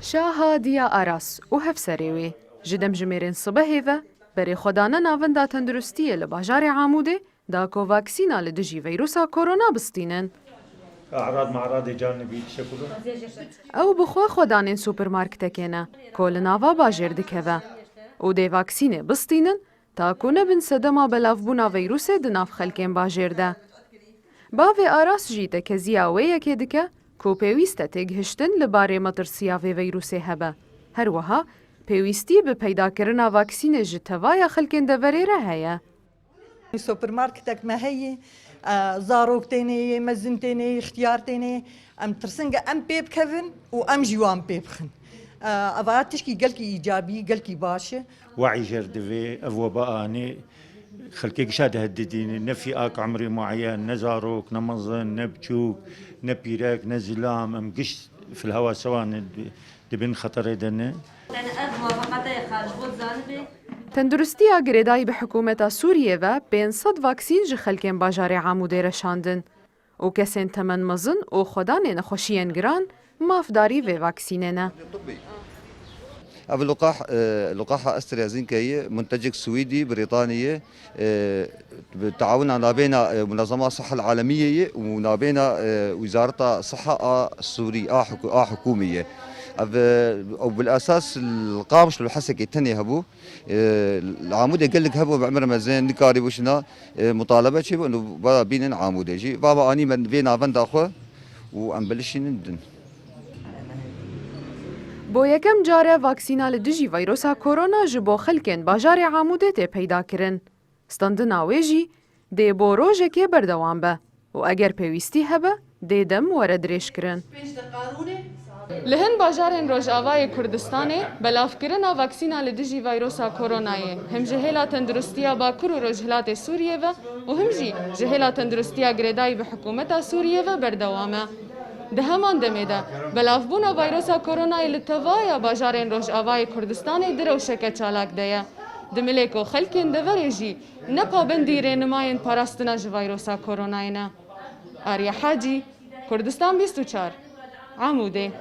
شاها دیا آراس و هفسریوی جدم جمیرین صبحی و بری خدانه ناوندا تندرستی لباجار عاموده دا کو واکسینا لدجی ویروسا کرونا بستینن. أعراض معراض جانبي تشكله او بخوا خدانین سوپرمارکت کنه کل ناوا باجر دکوه او دی واکسینه بستینن تا کنه بن صدما بلاف بونا ویروس دناف خلکین باجر ده. باوی آراس جیده که زیاوه یکی دکه کو پیویسته تگهشتن لباره مترسیا و ویروس هبه. هر وها پیویستی به پیدا کرنا واکسین جتوایا خلکین دوری ره هیا. سوبرماركتك ما هي زاروك تاني مزن تاني اختيار تاني ام ترسنجا ام بيب كيفن وام جوان بيبخن افات تشكي قلكي ايجابي قلكي باشا وعي جردفي أفو بقاني خلكيك شاد هدديني نفي آك عمري معين نزاروك نمزن نبتشوك نبيرك نزلام ام قشت في الهواء سواء دبن خطر دنه تندرستی گریدای به حکومت سوریه و 500 واکسین جه خلکین باجار عاموده رشاندن. او کسین تمن مزن او خدان نخوشیان گران مافداری و واکسینه نه. لقاح أسترازينكا هي منتج سويدي بريطاني بالتعاون ما بين منظمة الصحة العالمية وما بين وزارة الصحة السورية حكومية. وبالاساس القامش الحسكي الثاني هبو العمود قال لك هبو بعمر مزين نكاري وشنا مطالبه شي انه بين عمود جي بابا اني من بين افند اخو وام بلشين ندن بو یکم جاره واکسینا لدجی ویروسا کرونا جبو خلکن باجار عاموده ته پیدا کرن. ستاندنا ویجی دی بو روژه که بردوان به و اگر پیویستی هبه دی دم ورد ریش کرن. لهن باجارن روجاوای کردستانه بلافکرنا واکسینا لدجی ویروسا کرونایه هم جهلا تندرستیا باکر و روجهلات سوریه و هم جی جهلا تندرستیا گردای به حکومت سوریه و بردوامه. ده همان دمیده بلافبونا ویروسا کرونای لتوایا باجارن روجاوای کردستانه دروشک چالاک دیه. دملیکو خلکن دوریجی نپابندی رنماین پاراستنا ج ویروسا کرونای نه. آریا حاجی کردستان 24 عموده